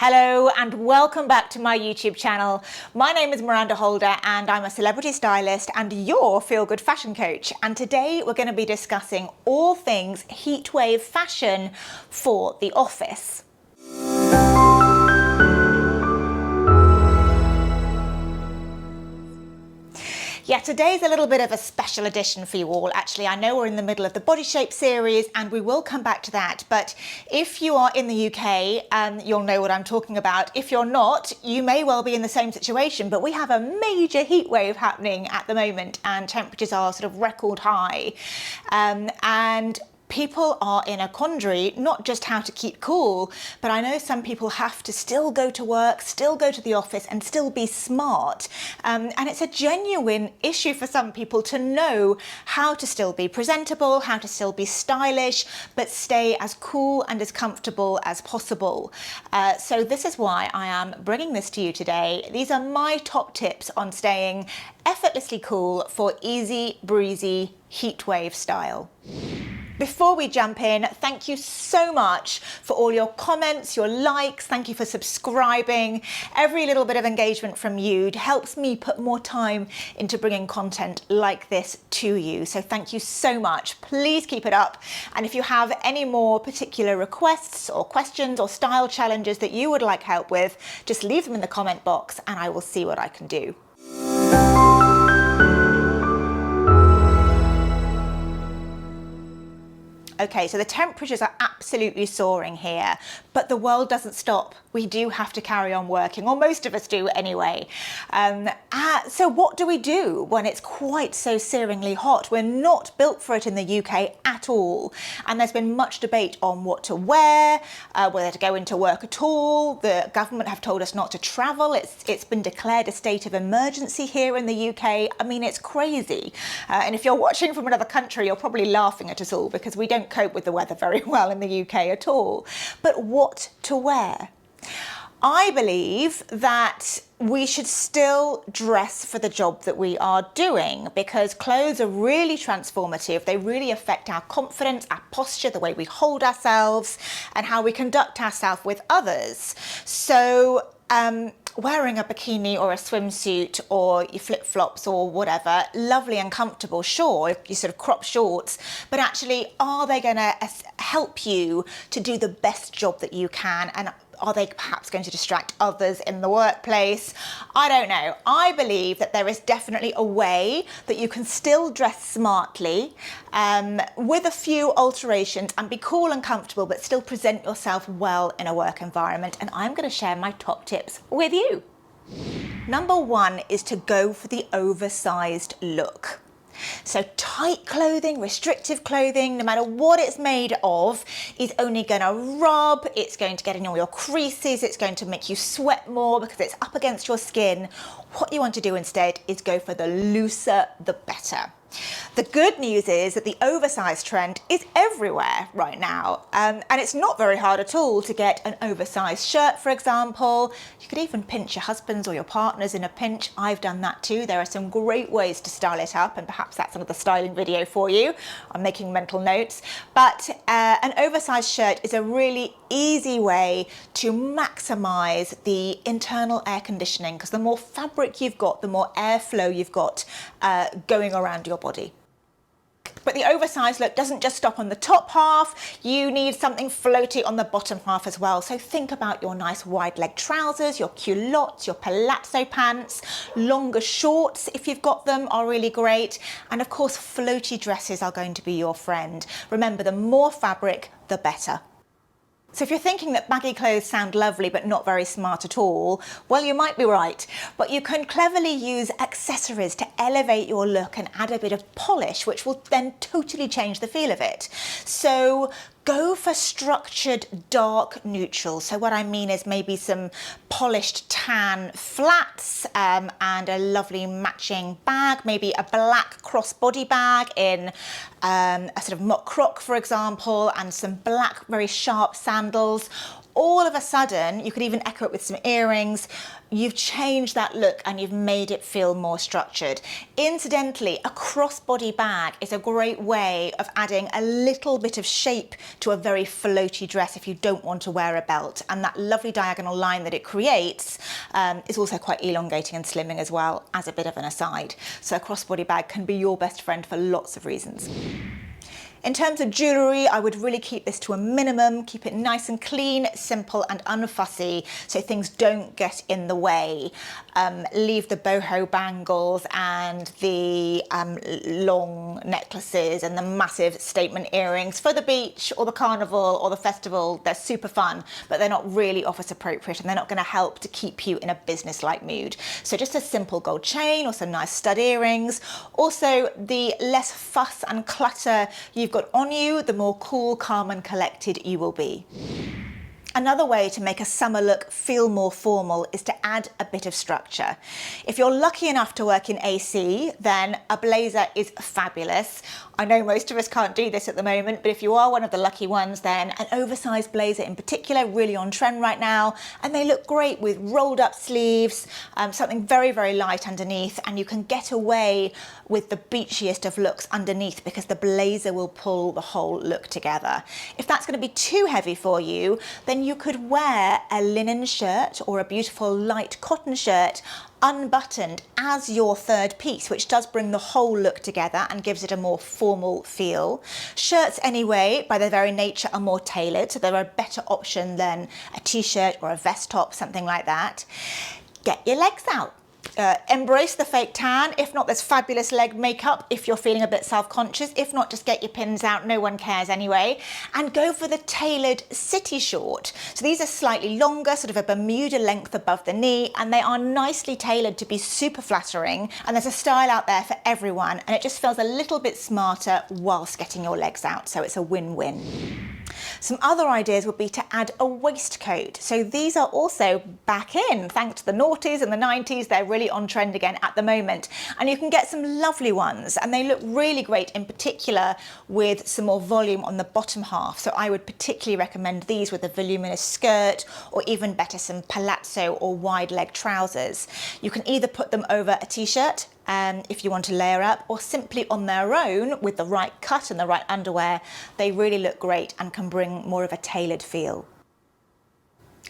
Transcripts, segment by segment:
Hello and welcome back to my YouTube channel. My name is Miranda Holder and I'm a celebrity stylist and your feel-good fashion coach. And today we're going to be discussing all things heatwave fashion for the office. Yeah, today's a little bit of a special edition for you all. Actually, I know we're in the middle of the body shape series and we will come back to that. But if you are in the UK, you'll know what I'm talking about. If you're not, you may well be in the same situation, but we have a major heat wave happening at the moment and temperatures are sort of record high. And people are in a quandary, not just how to keep cool, but I know some people have to still go to work, still go to the office and still be smart. And it's a genuine issue for some people to know how to still be presentable, how to still be stylish, but stay as cool and as comfortable as possible. So this is why I am bringing this to you today. These are my top tips on staying effortlessly cool for easy breezy heatwave style. Before we jump in, thank you so much for all your comments, your likes. Thank you for subscribing. Every little bit of engagement from you helps me put more time into bringing content like this to you. So thank you so much. Please keep it up. And if you have any more particular requests or questions or style challenges that you would like help with, just leave them in the comment box and I will see what I can do. Okay, so the temperatures are absolutely soaring here, but the world doesn't stop. We do have to carry on working, or most of us do anyway. So what do we do when it's quite so searingly hot? We're not built for it in the UK at all. And there's been much debate on what to wear, whether to go into work at all. The government have told us not to travel. It's been declared a state of emergency here in the UK. I mean, it's crazy. And if you're watching from another country, you're probably laughing at us all because we don't cope with the weather very well in the UK at all. But what to wear? I believe that we should still dress for the job that we are doing because clothes are really transformative. They really affect our confidence, our posture, the way we hold ourselves and how we conduct ourselves with others. So wearing a bikini or a swimsuit or your flip-flops or whatever, lovely and comfortable, sure, you sort of crop shorts, but actually are they going to help you to do the best job that you can, and are they perhaps going to distract others in the workplace? I don't know. I believe that there is definitely a way that you can still dress smartly with a few alterations and be cool and comfortable, but still present yourself well in a work environment. And I'm going to share my top tips with you. Number one is to go for the oversized look. So tight clothing, restrictive clothing, no matter what it's made of, is only going to rub, it's going to get in all your creases, it's going to make you sweat more because it's up against your skin. What you want to do instead is go for the looser, the better. The good news is that the oversized trend is everywhere right now, and it's not very hard at all to get an oversized shirt, for example. You could even pinch your husband's or your partner's in a pinch. I've done that too. There are some great ways to style it up, and perhaps that's another styling video for you. I'm making mental notes. But an oversized shirt is a really easy way to maximize the internal air conditioning, because the more fabric you've got, the more airflow you've got going around your body. But the oversized look doesn't just stop on the top half. You need something floaty on the bottom half as well. So think about your nice wide leg trousers, your culottes, your palazzo pants, longer shorts if you've got them are really great. And of course, floaty dresses are going to be your friend. Remember, the more fabric, the better. So if you're thinking that baggy clothes sound lovely but not very smart at all, well, you might be right. But you can cleverly use accessories to elevate your look and add a bit of polish, which will then totally change the feel of it. So go for structured dark neutrals. So what I mean is maybe some polished tan flats and a lovely matching bag, maybe a black crossbody bag in a sort of mock croc, for example, and some black, very sharp sandals. all of a sudden, you could even echo it with some earrings, you've changed that look and you've made it feel more structured. Incidentally, a crossbody bag is a great way of adding a little bit of shape to a very floaty dress if you don't want to wear a belt. And that lovely diagonal line that it creates is also quite elongating and slimming as well, as a bit of an aside. So a crossbody bag can be your best friend for lots of reasons. In terms of jewellery, I would really keep this to a minimum, keep it nice and clean, simple and unfussy so things don't get in the way. Leave the boho bangles and the long necklaces and the massive statement earrings for the beach or the carnival or the festival. They're super fun, but they're not really office appropriate and they're not going to help to keep you in a business-like mood. So just a simple gold chain or some nice stud earrings. Also, the less fuss and clutter you've got on you, the more cool, calm and collected you will be. Another way to make a summer look feel more formal is to add a bit of structure. If you're lucky enough to work in AC, then a blazer is fabulous. I know most of us can't do this at the moment, but if you are one of the lucky ones, then an oversized blazer in particular, really on trend right now, and they look great with rolled up sleeves, something very, very light underneath, and you can get away with the beachiest of looks underneath because the blazer will pull the whole look together. If that's going to be too heavy for you, then you could wear a linen shirt or a beautiful light cotton shirt unbuttoned as your third piece, which does bring the whole look together and gives it a more formal feel. Shirts anyway, by their very nature, are more tailored, so they're a better option than a t-shirt or a vest top, something like that. Get your legs out. Embrace the fake tan. If not, there's fabulous leg makeup if you're feeling a bit self-conscious. If not, just get your pins out, no one cares anyway. And go for the tailored city short. So these are slightly longer, sort of a Bermuda length above the knee, and they are nicely tailored to be super flattering. And there's a style out there for everyone, and it just feels a little bit smarter whilst getting your legs out, so it's a win-win. Some other ideas would be to add a waistcoat. So these are also back in, thanks to the noughties and the 90s. They're really on trend again at the moment. And you can get some lovely ones, and they look really great, in particular with some more volume on the bottom half. So I would particularly recommend these with a voluminous skirt, or even better, some palazzo or wide leg trousers. You can either put them over a t-shirt, if you want to layer up, or simply on their own with the right cut and the right underwear. They really look great and can bring more of a tailored feel.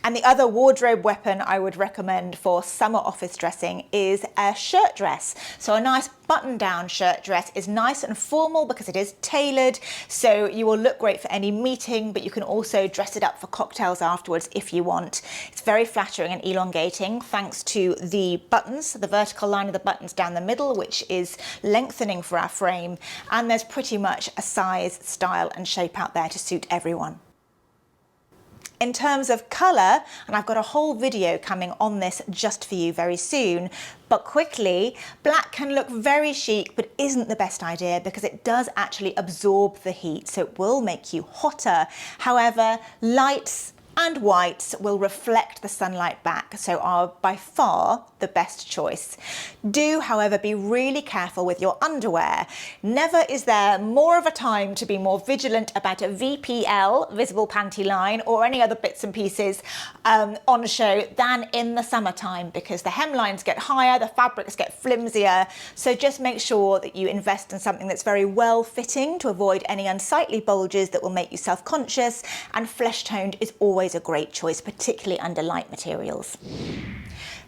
And the other wardrobe weapon I would recommend for summer office dressing is a shirt dress. So a nice button-down shirt dress is nice and formal because it is tailored, so you will look great for any meeting, but you can also dress it up for cocktails afterwards if you want. It's very flattering and elongating thanks to the buttons, the vertical line of the buttons down the middle, which is lengthening for our frame, and there's pretty much a size, style and shape out there to suit everyone. In terms of colour, and I've got a whole video coming on this just for you very soon, but quickly, black can look very chic but isn't the best idea because it does actually absorb the heat, so it will make you hotter. However, lights and whites will reflect the sunlight back, so are by far the best choice. Do, however, be really careful with your underwear. Never is there more of a time to be more vigilant about a VPL, visible panty line, or any other bits and pieces on show than in the summertime, because the hemlines get higher, the fabrics get flimsier, so just make sure that you invest in something that's very well fitting to avoid any unsightly bulges that will make you self-conscious, and flesh toned is always a great choice, particularly under light materials.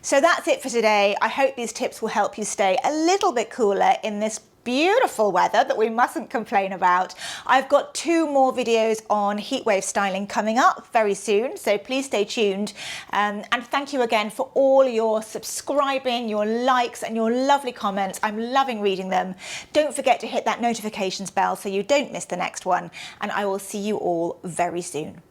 So that's it for today. I hope these tips will help you stay a little bit cooler in this beautiful weather that we mustn't complain about. I've got 2 more videos on heatwave styling coming up very soon, so please stay tuned. And thank you again for all your subscribing, your likes and your lovely comments. I'm loving reading them. Don't forget to hit that notifications bell so you don't miss the next one, and I will see you all very soon.